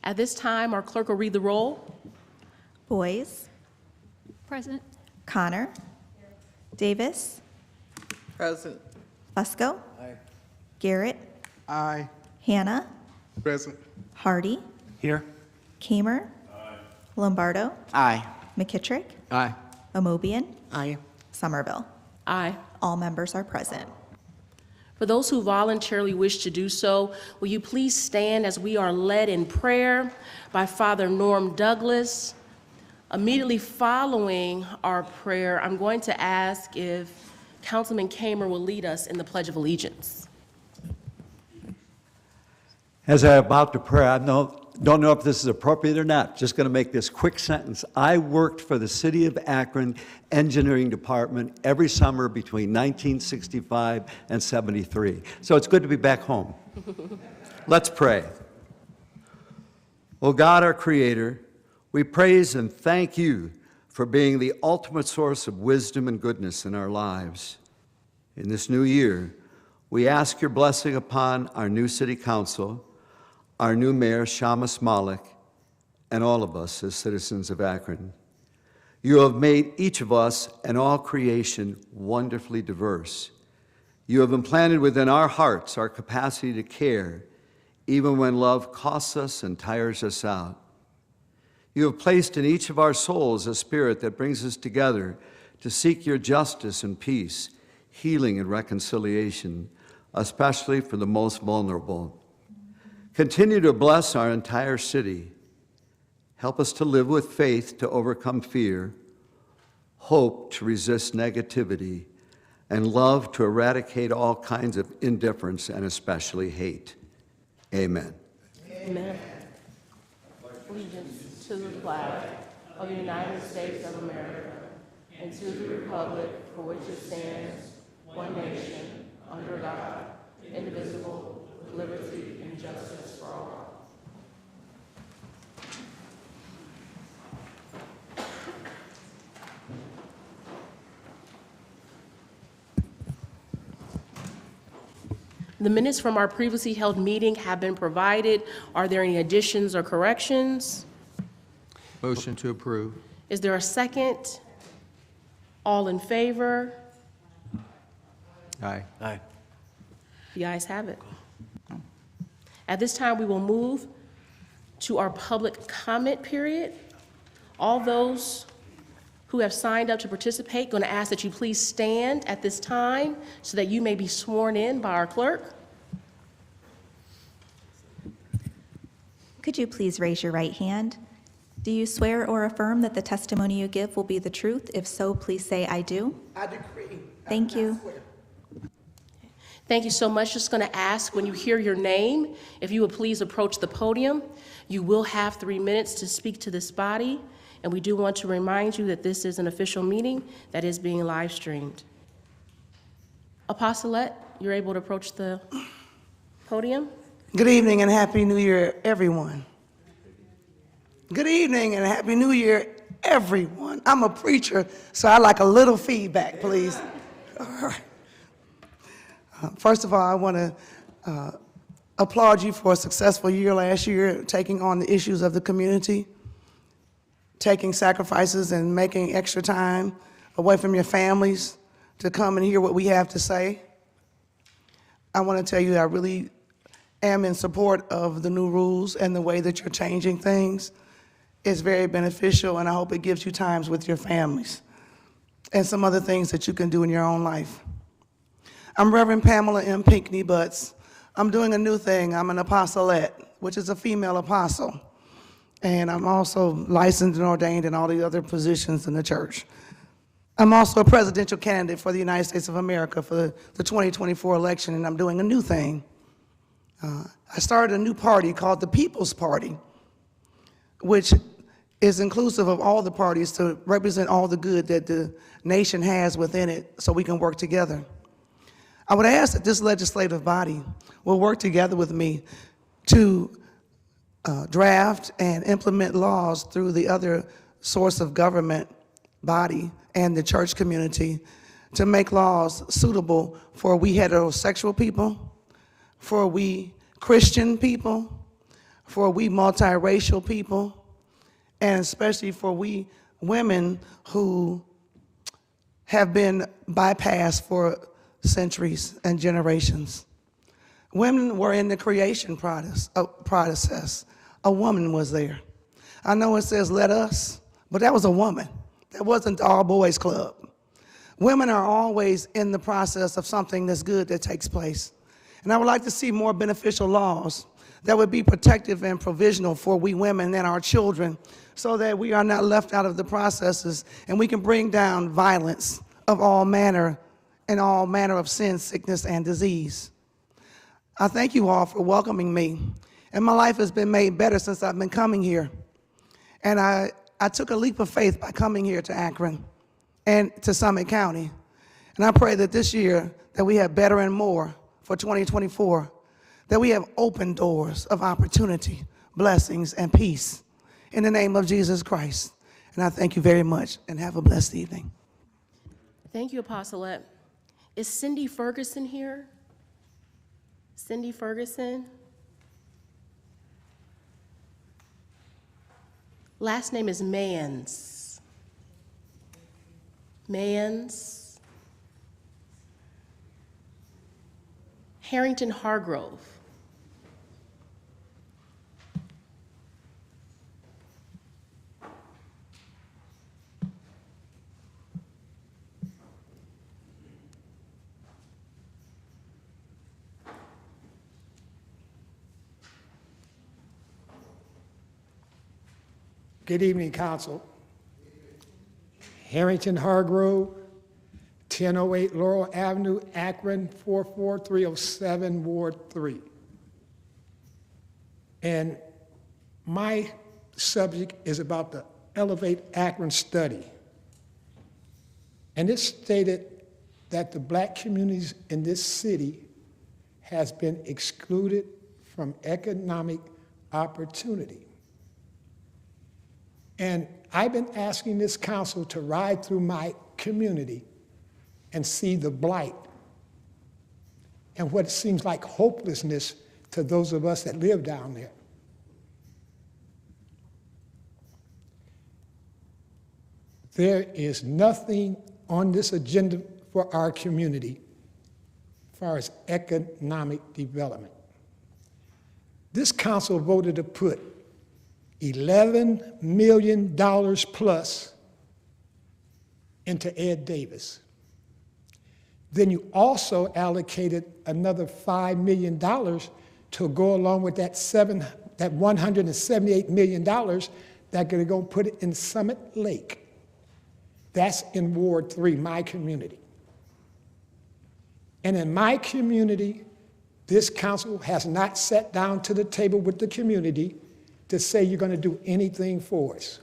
At this time, our clerk will read the roll. Boys, Present. Connor, Davis, Present. Fusco, Garrett, Aye. Hannah, Present. Hardy, Here. Kamer, Lombardo, Aye. McKittrick, Aye. Amobian, Aye. Somerville. Aye. All members are present. For those who voluntarily wish to do so, will you please stand as we are led in prayer by Father Norm Douglas. Immediately following our prayer, I'm going to ask if Councilman Kamer will lead us in the Pledge of Allegiance. As I'm about to pray, I don't know if this is appropriate or not. Just going to make this quick sentence. I worked for the City of Akron Engineering Department every summer between 1965 and 73. So it's good to be back home. Let's pray. Oh God, our Creator, we praise and thank you for being the ultimate source of wisdom and goodness in our lives. In this new year, we ask your blessing upon our new City Council, our new Mayor, Shamus Malik, and all of us as citizens of Akron. You have made each of us and all creation wonderfully diverse. You have implanted within our hearts our capacity to care, even when love costs us and tires us out. You have placed in each of our souls a spirit that brings us together to seek your justice and peace, healing and reconciliation, especially for the most vulnerable. Continue to bless our entire city. Help us to live with faith to overcome fear, hope to resist negativity, and love to eradicate all kinds of indifference and especially hate. Amen. Amen. Allegiance to the flag of the United States of America and to the republic for which it stands, one nation, under God, indivisible, with liberty and justice for all. The minutes from our previously held meeting have been provided. Are there any additions or corrections? Motion to approve. Is there a second? All in favor? Aye. Aye. The ayes have it. At this time, we will move to our public comment period. All those who have signed up to participate, going to ask that you please stand at this time so that you may be sworn in by our clerk. Could you please raise your right hand? Do you swear or affirm that the testimony you give will be the truth? If so, please say, "I do." I decree. Thank you. Thank you so much. Just going to ask when you hear your name, if you would please approach the podium. You will have 3 minutes to speak to this body, and we do want to remind you that this is an official meeting that is being live streamed. Apostolette, you're able to approach the podium. Good evening and Happy New Year, everyone. Good evening and Happy New Year, everyone. I'm a preacher, so I like a little feedback, please. All right. First of all, I want to applaud you for a successful year last year, taking on the issues of the community, taking sacrifices and making extra time away from your families to come and hear what we have to say. I want to tell you I really am in support of the new rules and the way that you're changing things. It's very beneficial, and I hope it gives you times with your families and some other things that you can do in your own life. I'm Reverend Pamela M. Pinckney Butts. I'm doing a new thing. I'm an apostolette, which is a female apostle. And I'm also licensed and ordained in all the other positions in the church. I'm also a presidential candidate for the United States of America for the 2024 election, and I'm doing a new thing. I started a new party called the People's Party, which is inclusive of all the parties to represent all the good that the nation has within it so we can work together. I would ask that this legislative body will work together with me to draft and implement laws through the other source of government body and the church community to make laws suitable for we heterosexual people, for we Christian people, for we multiracial people, and especially for we women who have been bypassed for centuries and generations. Women were in the creation process. A woman was there. I know it says let us, but that was a woman. That wasn't the all boys club. Women are always in the process of something that's good that takes place. And I would like to see more beneficial laws that would be protective and provisional for we women and our children so that we are not left out of the processes and we can bring down violence of all manner and all manner of sin, sickness, and disease. I thank you all for welcoming me. And my life has been made better since I've been coming here. And I took a leap of faith by coming here to Akron and to Summit County. And I pray that this year that we have better and more for 2024, that we have open doors of opportunity, blessings, and peace in the name of Jesus Christ. And I thank you very much and have a blessed evening. Thank you, Apostolette. Is Cindy Ferguson here? Cindy Ferguson? Last name is Mans. Mans. Harrington Hargrove. Good evening, Council. Harrington Hargrove, 1008 Laurel Avenue, Akron, 44307, Ward 3. And my subject is about the Elevate Akron study. And it stated that the black communities in this city has been excluded from economic opportunity. And I've been asking this council to ride through my community and see the blight and what seems like hopelessness to those of us that live down there. There is nothing on this agenda for our community as far as economic development. This council voted to put $11 million plus into Ed Davis. Then you also allocated another $5 million to go along with that $178 million that they're going to go put it in Summit Lake. That's in Ward 3, my community. And in my community, this council has not sat down to the table with the community to say you're going to do anything for us.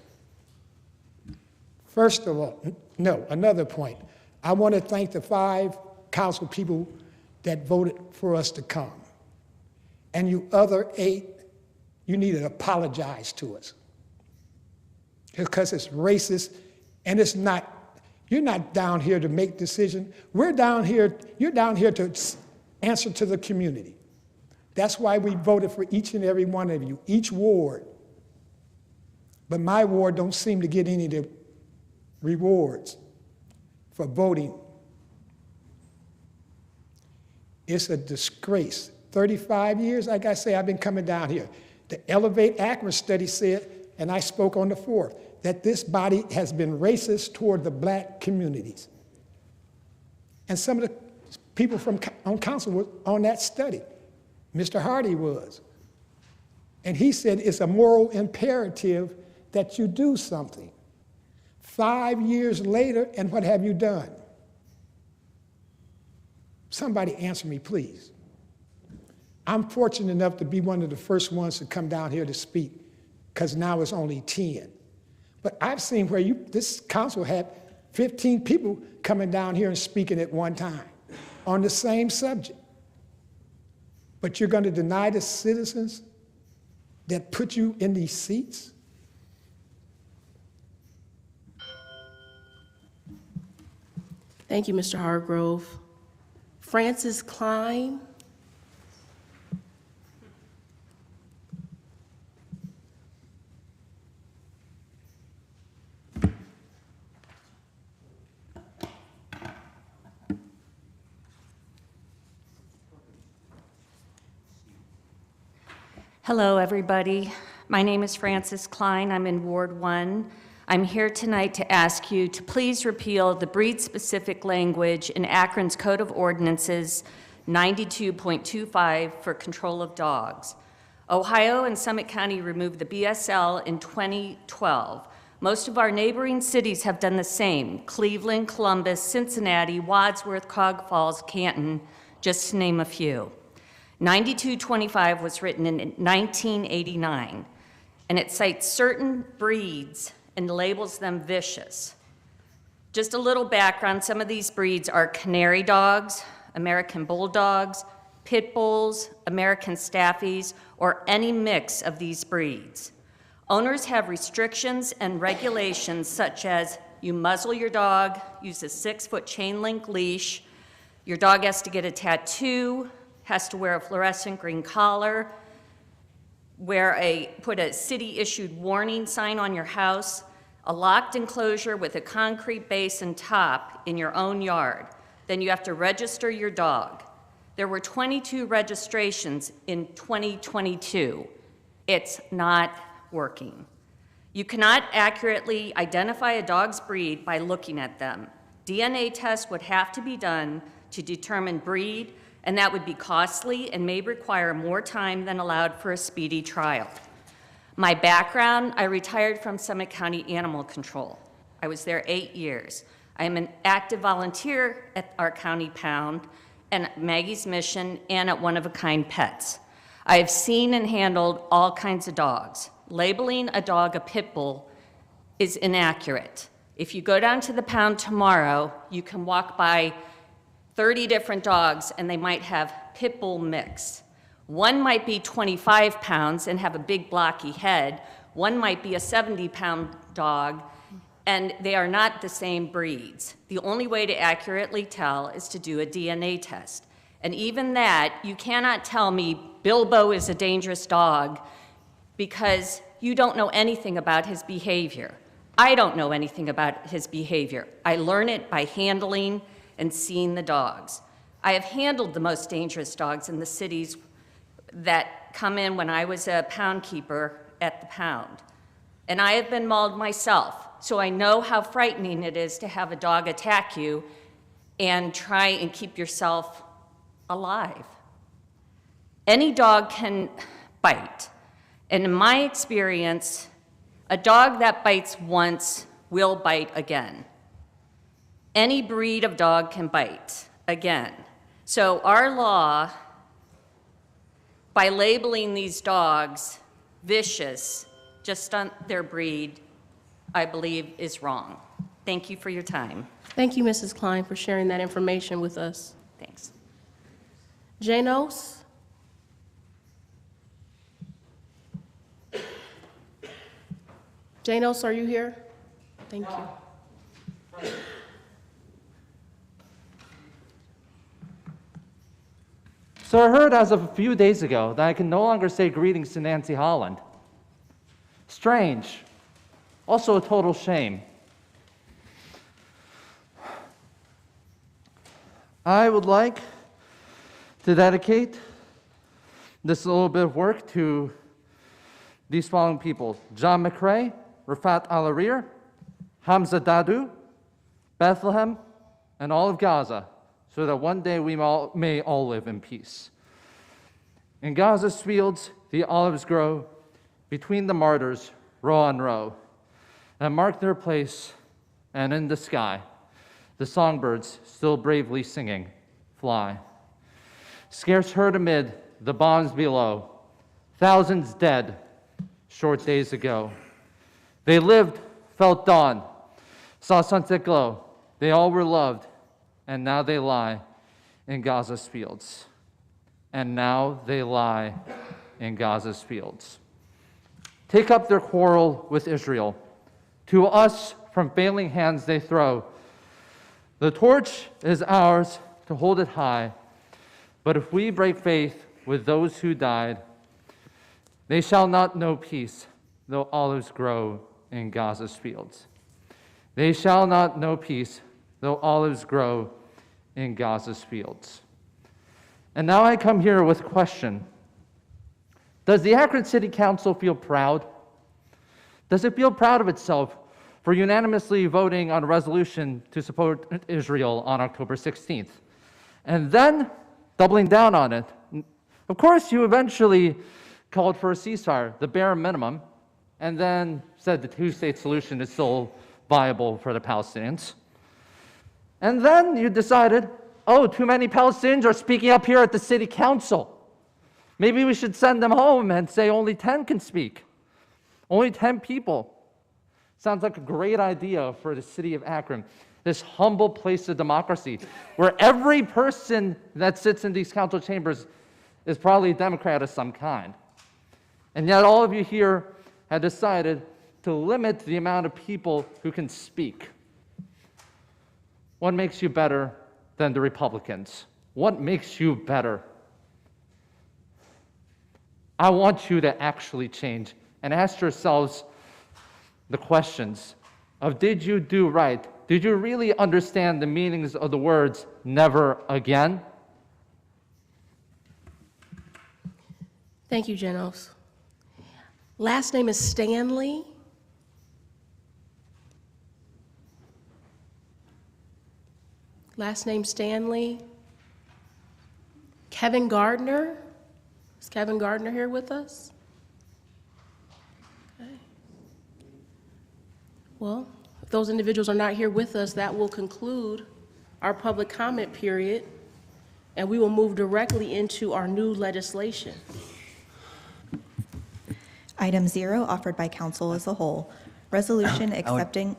First of all, no, another point. I want to thank the 5 council people that voted for us to come. And you other 8, you need to apologize to us. Because it's racist and it's not, you're not down here to make decisions. We're down here, you're down here to answer to the community. That's why we voted for each and every one of you, each ward. But my ward don't seem to get any of the rewards for voting. It's a disgrace. 35 years, like I say, I've been coming down here. The Elevate Akron study said, and I spoke on the 4th, that this body has been racist toward the black communities. And some of the people on council were on that study. Mr. Hardy was. And he said it's a moral imperative that you do something. 5 years later, and what have you done? Somebody answer me, please. I'm fortunate enough to be one of the first ones to come down here to speak, because now it's only 10. But I've seen where this council had 15 people coming down here and speaking at one time on the same subject. But you're going to deny the citizens that put you in these seats? Thank you, Mr. Hargrove. Francis Klein. Hello, everybody. My name is Frances Klein. I'm in Ward 1. I'm here tonight to ask you to please repeal the breed-specific language in Akron's Code of Ordinances 92.25 for control of dogs. Ohio and Summit County removed the BSL in 2012. Most of our neighboring cities have done the same: Cleveland, Columbus, Cincinnati, Wadsworth, Cog Falls, Canton, just to name a few. 9225 was written in 1989, and it cites certain breeds and labels them vicious. Just a little background: some of these breeds are canary dogs, American bulldogs, pit bulls, American staffies, or any mix of these breeds. Owners have restrictions and regulations such as you muzzle your dog, use a 6-foot chain link leash, your dog has to get a tattoo, has to wear a fluorescent green collar, put a city-issued warning sign on your house, a locked enclosure with a concrete base and top in your own yard. Then you have to register your dog. There were 22 registrations in 2022. It's not working. You cannot accurately identify a dog's breed by looking at them. DNA tests would have to be done to determine breed, and that would be costly and may require more time than allowed for a speedy trial. My background: I retired from Summit County Animal Control. I was there 8 years. I am an active volunteer at our county pound and Maggie's Mission and at One of a Kind Pets. I have seen and handled all kinds of dogs. Labeling a dog a pit bull is inaccurate. If you go down to the pound tomorrow, you can walk by 30 different dogs and they might have pit bull mix. One might be 25 pounds and have a big blocky head. One might be a 70-pound dog, and they are not the same breeds. The only way to accurately tell is to do a DNA test. And even that, you cannot tell me Bilbo is a dangerous dog because you don't know anything about his behavior. I don't know anything about his behavior. I learn it by handling and seeing the dogs. I have handled the most dangerous dogs in the cities that come in when I was a pound keeper at the pound. And I have been mauled myself, so I know how frightening it is to have a dog attack you and try and keep yourself alive. Any dog can bite. And in my experience, a dog that bites once will bite again. Any breed of dog can bite again. So our law, by labeling these dogs vicious just on their breed, I believe is wrong. Thank you for your time. Thank you, Mrs. Klein, for sharing that information with us. Thanks. Janos? Janos, are you here? Thank you. So I heard as of a few days ago that I can no longer say greetings to Nancy Holland. Strange. Also a total shame. I would like to dedicate this little bit of work to these following people: John McRae, Rafat Al-Arir, Hamza Dadu, Bethlehem, and all of Gaza, so that one day we may all live in peace. In Gaza's fields, the olives grow, between the martyrs, row on row, and mark their place, and in the sky, the songbirds still bravely singing, fly. Scarce heard amid the bombs below, thousands dead short days ago. They lived, felt dawn, saw sunset glow. They all were loved, and now they lie in Gaza's fields. And now they lie in Gaza's fields. Take up their quarrel with Israel. To us, from failing hands they throw. The torch is ours to hold it high, but if we break faith with those who died, they shall not know peace, though olives grow in Gaza's fields. They shall not know peace, though olives grow in Gaza's fields. And now I come here with a question. Does the Akron City Council feel proud? Does it feel proud of itself for unanimously voting on a resolution to support Israel on October 16th? And then doubling down on it. Of course, you eventually called for a ceasefire, the bare minimum, and then said the two-state solution is still viable for the Palestinians. And then you decided, oh, too many Palestinians are speaking up here at the city council. Maybe we should send them home and say only 10 can speak. Only 10 people. Sounds like a great idea for the city of Akron, this humble place of democracy, where every person that sits in these council chambers is probably a Democrat of some kind. And yet all of you here have decided to limit the amount of people who can speak. What makes you better than the Republicans? What makes you better? I want you to actually change and ask yourselves the questions of, did you do right? Did you really understand the meanings of the words never again? Thank you, Janos. Last name is Stanley. Last name Stanley. Kevin Gardner. Is Kevin Gardner here with us? Okay. Well, if those individuals are not here with us, that will conclude our public comment period, and we will move directly into our new legislation. Item 0, offered by council as a whole. Resolution accepting,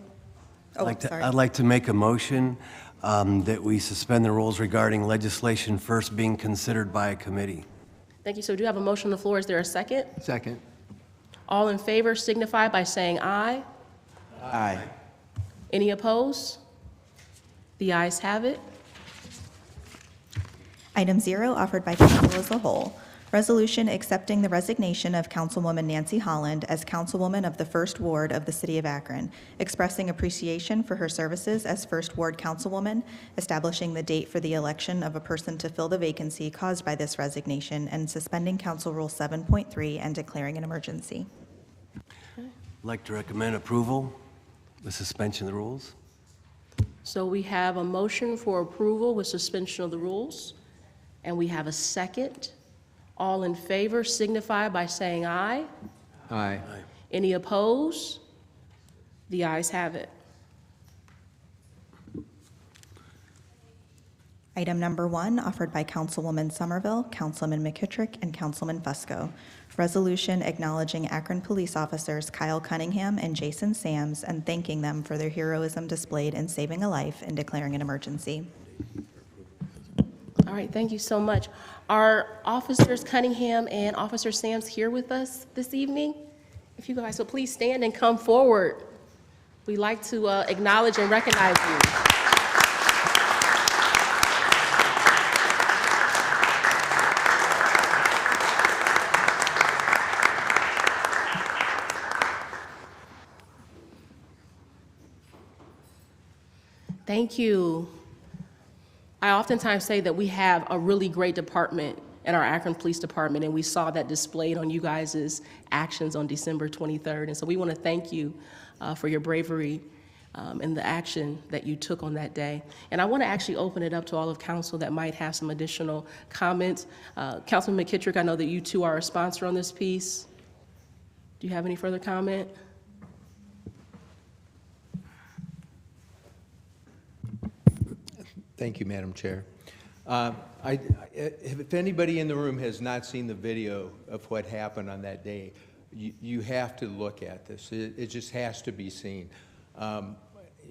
I'd like to make a motion that we suspend the rules regarding legislation first being considered by a committee. Thank you. So do you have a motion on the floor? Is there a second? Second. All in favor signify by saying aye. Aye. Any opposed? The ayes have it. Item 0, offered by council as a whole. Resolution accepting the resignation of Councilwoman Nancy Holland as Councilwoman of the First Ward of the City of Akron, expressing appreciation for her services as First Ward Councilwoman, establishing the date for the election of a person to fill the vacancy caused by this resignation, and suspending Council Rule 7.3 and declaring an emergency. I'd like to recommend approval with suspension of the rules. So we have a motion for approval with suspension of the rules, and we have a second. All in favor signify by saying aye. Aye. Any opposed? The ayes have it. Item number 1, offered by Councilwoman Somerville, Councilman McKittrick, and Councilman Fusco. Resolution acknowledging Akron police officers Kyle Cunningham and Jason Sams and thanking them for their heroism displayed in saving a life and declaring an emergency. All right, thank you so much. Are Officers Cunningham and Officer Sams here with us this evening? If you guys will please stand and come forward. We'd like to acknowledge and recognize you. Thank you. I oftentimes say that we have a really great department in our Akron Police Department, and we saw that displayed on you guys' actions on December 23rd. And so we want to thank you for your bravery and the action that you took on that day. And I want to actually open it up to all of council that might have some additional comments. Councilman McKittrick, I know that you too are a sponsor on this piece. Do you have any further comment? Thank you, Madam Chair. If anybody in the room has not seen the video of what happened on that day, you have to look at this. It just has to be seen.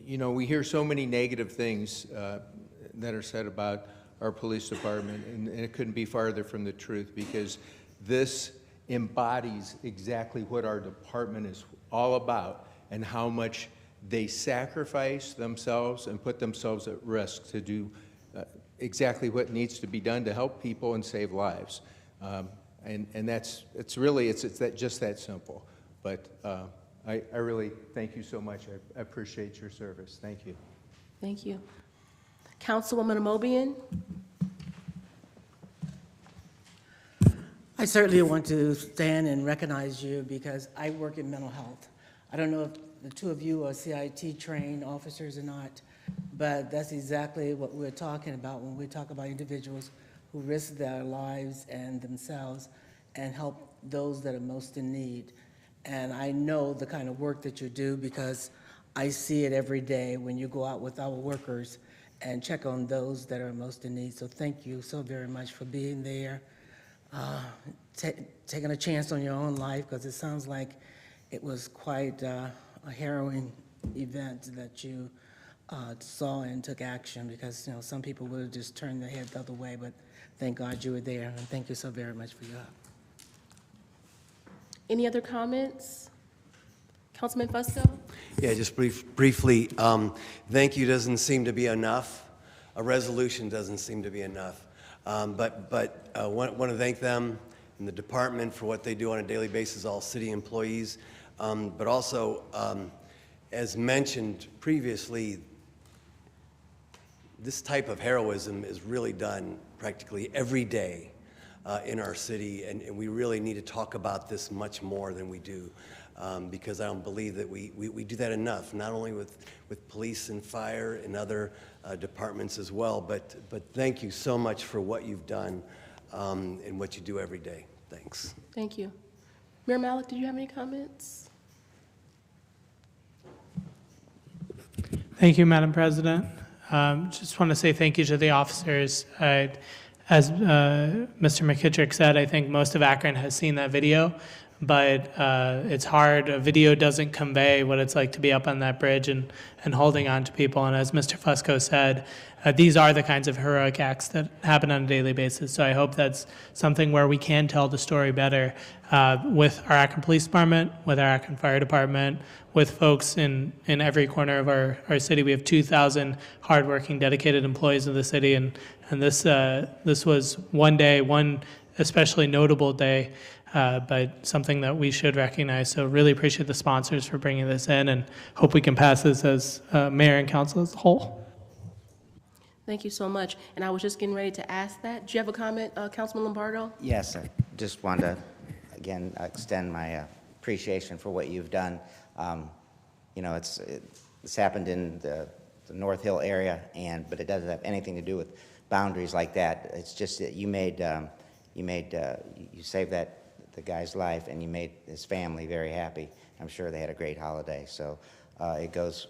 You know, we hear so many negative things that are said about our police department, and it couldn't be farther from the truth, because this embodies exactly what our department is all about and how much they sacrifice themselves and put themselves at risk to do exactly what needs to be done to help people and save lives. And it's really just that simple. But I really thank you so much. I appreciate your service. Thank you. Thank you. Councilwoman Amobian? I certainly want to stand and recognize you because I work in mental health. I don't know if the two of you are CIT trained officers or not, but that's exactly what we're talking about when we talk about individuals who risk their lives and themselves and help those that are most in need. And I know the kind of work that you do because I see it every day when you go out with our workers and check on those that are most in need. So thank you so very much for being there, taking a chance on your own life, because it sounds like it was quite a harrowing event that you saw and took action, because some people would have just turned their head the other way, but thank God you were there, and thank you so very much for your help. Any other comments? Councilman Fusco? Yeah, just briefly, thank you doesn't seem to be enough. A resolution doesn't seem to be enough. But want to thank them and the department for what they do on a daily basis, all city employees. But also, as mentioned previously, this type of heroism is really done practically every day in our city, and we really need to talk about this much more than we do, because I don't believe that we do that enough, not only with police and fire and other departments as well, but thank you so much for what you've done and what you do every day. Thanks. Thank you. Mayor Malik, did you have any comments? Thank you, Madam President. Just want to say thank you to the officers. As Mr. McKittrick said, I think most of Akron has seen that video, but it's hard. A video doesn't convey what it's like to be up on that bridge and holding on to people. And as Mr. Fusco said, these are the kinds of heroic acts that happen on a daily basis. So I hope that's something where we can tell the story better with our Akron Police Department, with our Akron Fire Department, with folks in every corner of our city. We have 2,000 hardworking, dedicated employees of the city, and this was one day, one especially notable day, but something that we should recognize. So really appreciate the sponsors for bringing this in, and hope we can pass this as mayor and council as a whole. Thank you so much. And I was just getting ready to ask that. Do you have a comment, Councilman Lombardo? Yes, I just wanted to, again, extend my appreciation for what you've done. It's happened in the North Hill area, but it doesn't have anything to do with boundaries like that. It's just that you saved the guy's life, and you made his family very happy. I'm sure they had a great holiday. So it goes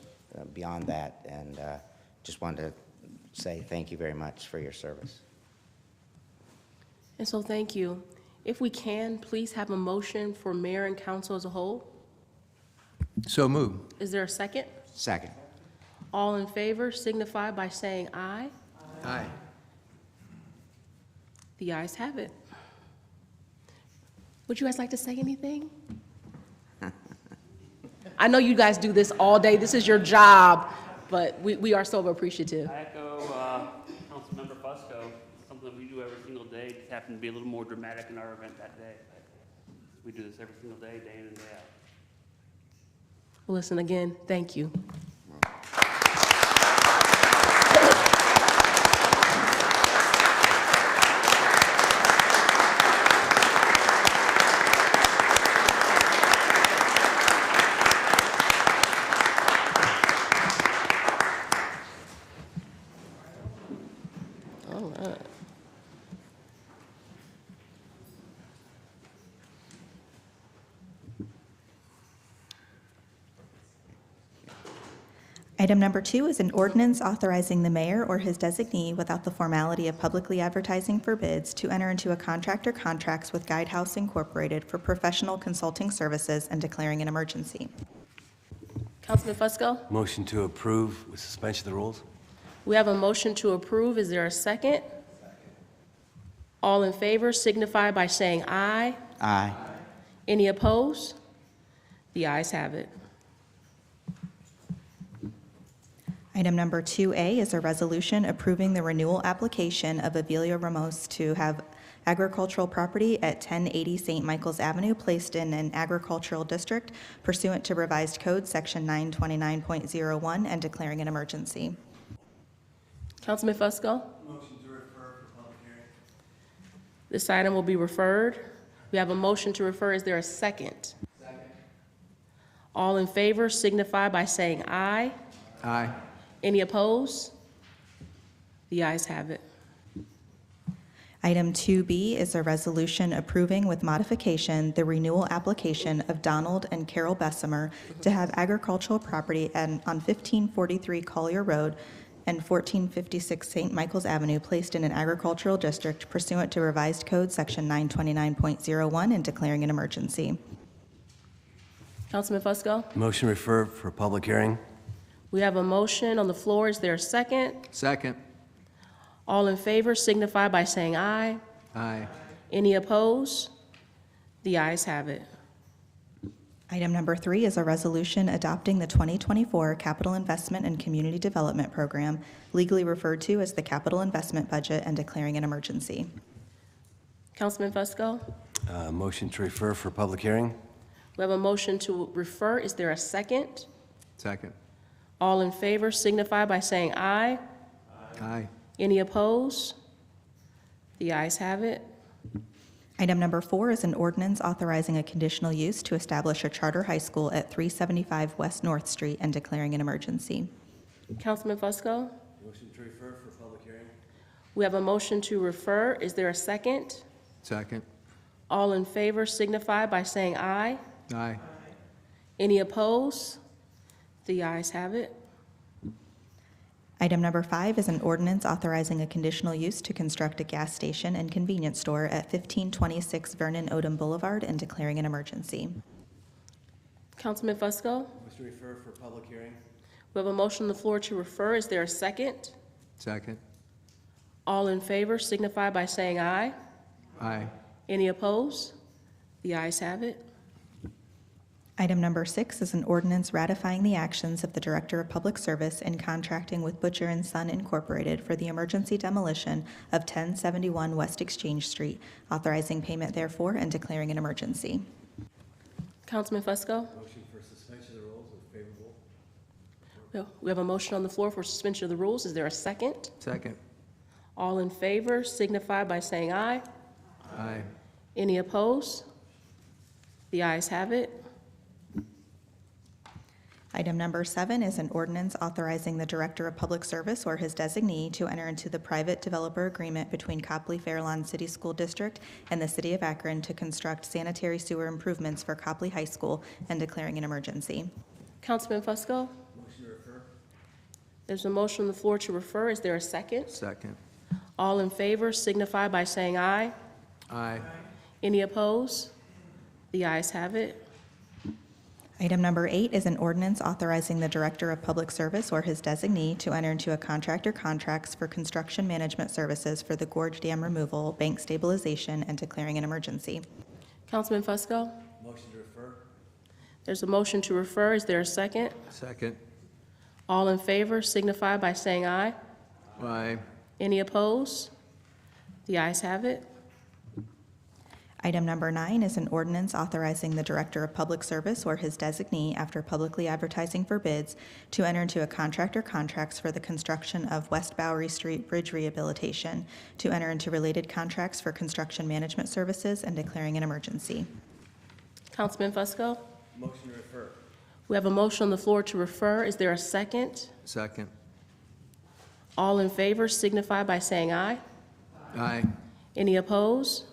beyond that, and just wanted to say thank you very much for your service. And so thank you. If we can, please have a motion for mayor and council as a whole. So move. Is there a second? Second. All in favor signify by saying aye. Aye. The ayes have it. Would you guys like to say anything? I know you guys do this all day. This is your job, but we are so appreciative. I echo Councilmember Fusco. It's something that we do every single day. It just happened to be a little more dramatic in our event that day. But we do this every single day, day in and day out. Well, listen, again, thank you. All right. Item number 2 is an ordinance authorizing the mayor or his designee, without the formality of publicly advertising for bids, to enter into a contract or contracts with Guidehouse Incorporated for professional consulting services and declaring an emergency. Councilman Fusco? Motion to approve with suspension of the rules. We have a motion to approve. Is there a second? All in favor signify by saying aye. Aye. Any opposed? The ayes have it. Item number 2A is a resolution approving the renewal application of Avilia Ramos to have agricultural property at 1080 St. Michael's Avenue placed in an agricultural district pursuant to revised code section 929.01 and declaring an emergency. Councilman Fusco? Motion to refer for public hearing. This item will be referred. We have a motion to refer. Is there a second? Second. All in favor signify by saying aye. Aye. Any opposed? The ayes have it. Item 2B is a resolution approving with modification the renewal application of Donald and Carol Bessemer to have agricultural property on 1543 Collier Road and 1456 St. Michael's Avenue placed in an agricultural district pursuant to Revised Code Section 929.01 and declaring an emergency. Councilman Fusco? Motion refer for public hearing. We have a motion on the floor. Is there a second? Second. All in favor signify by saying aye. Aye. Any opposed? The ayes have it. Item number 3 is a resolution adopting the 2024 Capital Investment and Community Development Program, legally referred to as the Capital Investment Budget, and declaring an emergency. Councilman Fusco? Motion to refer for public hearing. We have a motion to refer. Is there a second? Second. All in favor signify by saying aye. Aye. Any opposed? The ayes have it. Item number 4 is an ordinance authorizing a conditional use to establish a charter high school at 375 West North Street and declaring an emergency. Councilman Fusco? Motion to refer for public hearing. We have a motion to refer. Is there a second? Second. All in favor signify by saying aye. Aye. Any opposed? The ayes have it. Item number 5 is an ordinance authorizing a conditional use to construct a gas station and convenience store at 1526 Vernon Odom Boulevard and declaring an emergency. Councilman Fusco? Motion to refer for public hearing. We have a motion on the floor to refer. Is there a second? Second. All in favor signify by saying aye. Aye. Any opposed? The ayes have it. Item number 6 is an ordinance ratifying the actions of the Director of Public Service in contracting with Butcher & Son Incorporated for the emergency demolition of 1071 West Exchange Street, authorizing payment therefore and declaring an emergency. Councilman Fusco? Motion for suspension of the rules with favorable. We have a motion on the floor for suspension of the rules. Is there a second? Second. All in favor signify by saying aye. Aye. Any opposed? The ayes have it. Item number 7 is an ordinance authorizing the Director of Public Service or his designee to enter into the private developer agreement between Copley-Fairlawn City School District and the City of Akron to construct sanitary sewer improvements for Copley High School and declaring an emergency. Councilman Fusco? Motion to refer. There's a motion on the floor to refer. Is there a second? Second. All in favor signify by saying aye. Aye. Any opposed? The ayes have it. Item number 8 is an ordinance authorizing the Director of Public Service or his designee to enter into a contract or contracts for construction management services for the Gorge Dam removal, bank stabilization, and declaring an emergency. Councilman Fusco? Motion to refer. There's a motion to refer. Is there a second? Second. All in favor signify by saying aye. Aye. Any opposed? The ayes have it. Item number 9 is an ordinance authorizing the Director of Public Service or his designee, after publicly advertising for bids, to enter into a contract or contracts for the construction of West Bowery Street Bridge rehabilitation, to enter into related contracts for construction management services, and declaring an emergency. Councilman Fusco? Motion to refer. We have a motion on the floor to refer. Is there a second? Second. All in favor signify by saying aye. Aye. Any opposed?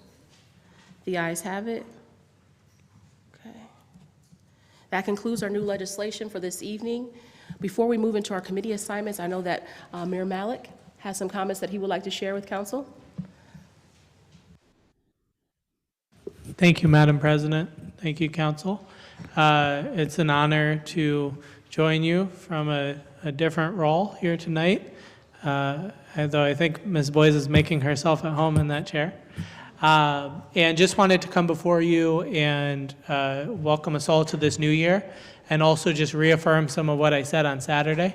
The ayes have it. Okay. That concludes our new legislation for this evening. Before we move into our committee assignments, I know that Mayor Malik has some comments that he would like to share with council. Thank you, Madam President. Thank you, Council. It's an honor to join you from a different role here tonight, although I think Ms. Boyes is making herself at home in that chair. And just wanted to come before you and welcome us all to this new year, and also just reaffirm some of what I said on Saturday,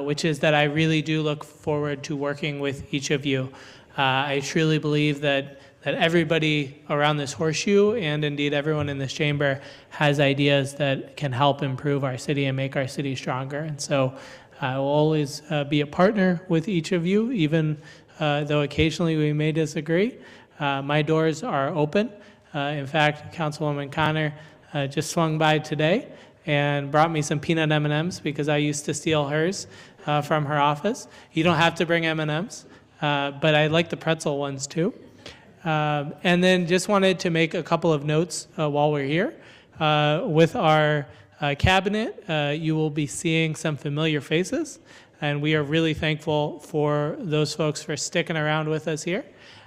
which is that I really do look forward to working with each of you. I truly believe that everybody around this horseshoe, and indeed everyone in this chamber, has ideas that can help improve our city and make our city stronger. And so I will always be a partner with each of you, even though occasionally we may disagree. My doors are open. In fact, Councilwoman Connor just swung by today and brought me some peanut M&Ms because I used to steal hers from her office. You don't have to bring M&Ms, but I like the pretzel ones too. And then just wanted to make a couple of notes while we're here. With our cabinet, you will be seeing some familiar faces, and we are really thankful for those folks for sticking around with us here.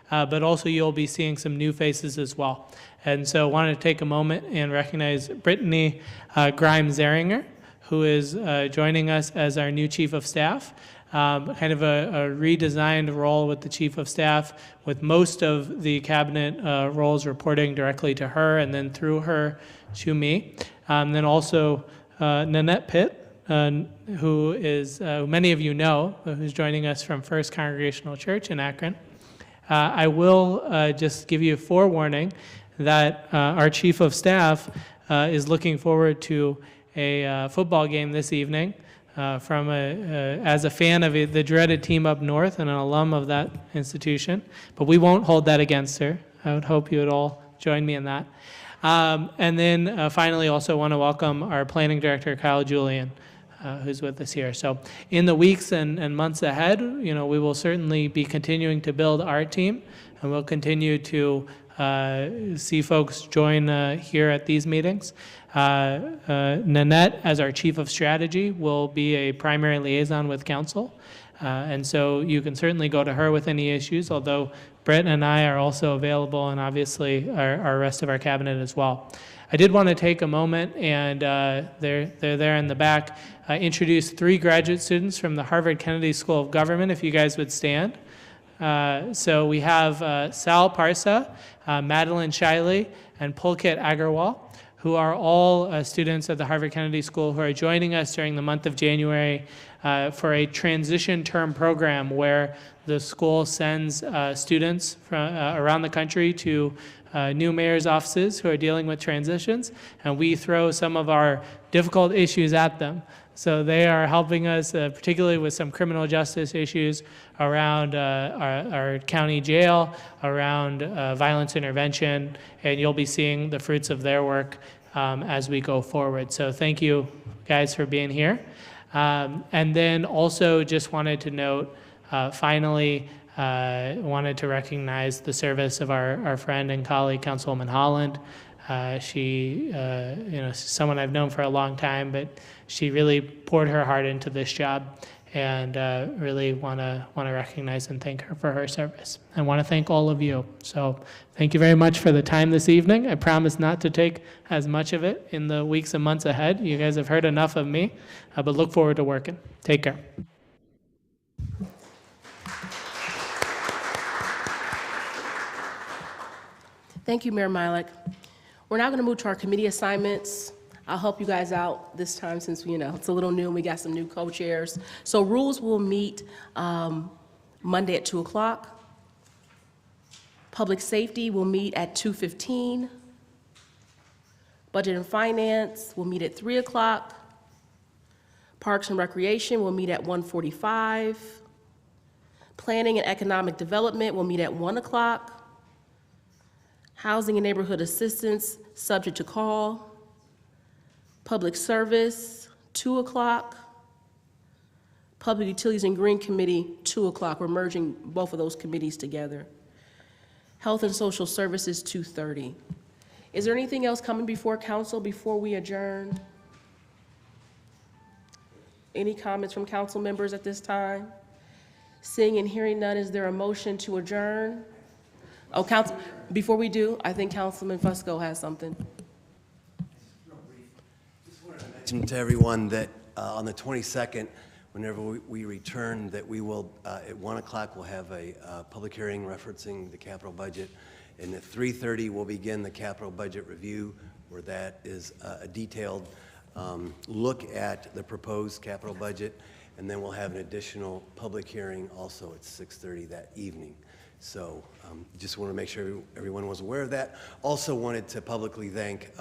But also you'll be seeing some new faces as well. And so I wanted to take a moment and recognize Brittany Grimes-Zeringer, who is joining us as our new Chief of Staff. Kind of a redesigned role with the Chief of Staff, with most of the cabinet roles reporting directly to her and then through her to me. Then also Nanette Pitt, who is, many of you know, who's joining us from First Congregational Church in Akron. I will just give you a forewarning that our Chief of Staff is looking forward to a football game this evening as a fan of the dreaded team up north and an alum of that institution. But we won't hold that against her. I would hope you would all join me in that. And then finally, also want to welcome our Planning Director, Kyle Julian, who's with us here. So in the weeks and months ahead, we will certainly be continuing to build our team, and we'll continue to see folks join here at these meetings. Nanette, as our Chief of Strategy, will be a primary liaison with Council. And so you can certainly go to her with any issues, although Brett and I are also available, and obviously our rest of our cabinet as well. I did want to take a moment, and they're there in the back, introduce 3 graduate students from the Harvard Kennedy School of Government, if you guys would stand. So we have Sal Parsa, Madeline Shiley, and Pulkit Agarwal, who are all students at the Harvard Kennedy School who are joining us during the month of January for a transition term program where the school sends students from around the country to new mayor's offices who are dealing with transitions, and we throw some of our difficult issues at them. So they are helping us, particularly with some criminal justice issues around our county jail, around violence intervention, and you'll be seeing the fruits of their work as we go forward. So thank you guys for being here. And then also just wanted to note, finally, wanted to recognize the service of our friend and colleague, Councilwoman Holland. She, someone I've known for a long time, but she really poured her heart into this job, and really want to recognize and thank her for her service. I want to thank all of you. So thank you very much for the time this evening. I promise not to take as much of it in the weeks and months ahead. You guys have heard enough of me, but look forward to working. Take care. Thank you, Mayor Milik. We're now going to move to our committee assignments. I'll help you guys out this time since, it's a little new and we got some new co-chairs. So Rules will meet Monday at 2 o'clock. Public Safety will meet at 2:15. Budget and Finance will meet at 3 o'clock. Parks and Recreation will meet at 1:45. Planning and Economic Development will meet at 1 o'clock. Housing and Neighborhood Assistance, subject to call. Public Service, 2 o'clock. Public Utilities and Green Committee, 2 o'clock. We're merging both of those committees together. Health and Social Services, 2:30. Is there anything else coming before council before we adjourn? Any comments from council members at this time? Seeing and hearing none, is there a motion to adjourn? Oh, council, before we do, I think Councilman Fusco has something. Mention to everyone that on the 22nd, whenever we return, that we will, at 1 o'clock, we'll have a public hearing referencing the capital budget. And at 3:30, we'll begin the capital budget review, where that is a detailed look at the proposed capital budget. And then we'll have an additional public hearing also at 6:30 that evening. So just want to make sure everyone was aware of that. Also wanted to publicly thank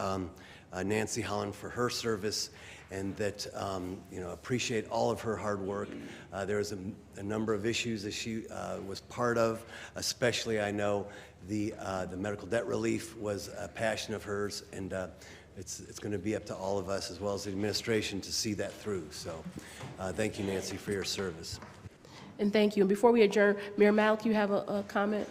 Nancy Holland for her service, and that appreciate all of her hard work. There was a number of issues that she was part of, especially I know the medical debt relief was a passion of hers, and it's going to be up to all of us as well as the administration to see that through. So thank you, Nancy, for your service. And thank you. And before we adjourn, Mayor Malik, you have a comment?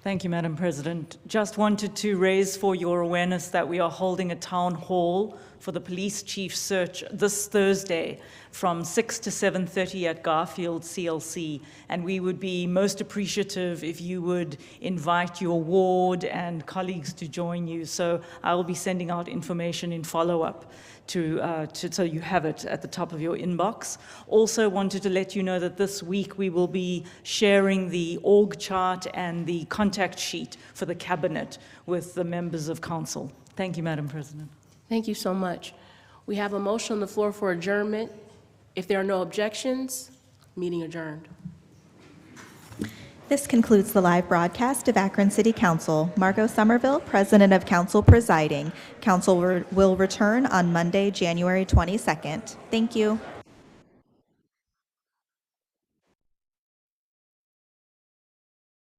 Thank you, Madam President. Just wanted to raise for your awareness that we are holding a town hall for the police chief search this Thursday from 6 to 7:30 at Garfield CLC. And we would be most appreciative if you would invite your ward and colleagues to join you. So I will be sending out information in follow-up so you have it at the top of your inbox. Also wanted to let you know that this week we will be sharing the org chart and the contact sheet for the cabinet with the members of council. Thank you, Madam President. Thank you so much. We have a motion on the floor for adjournment. If there are no objections, meeting adjourned. This concludes the live broadcast of Akron City Council. Margot Somerville, President of Council, presiding. Council will return on Monday, January 22nd. Thank you.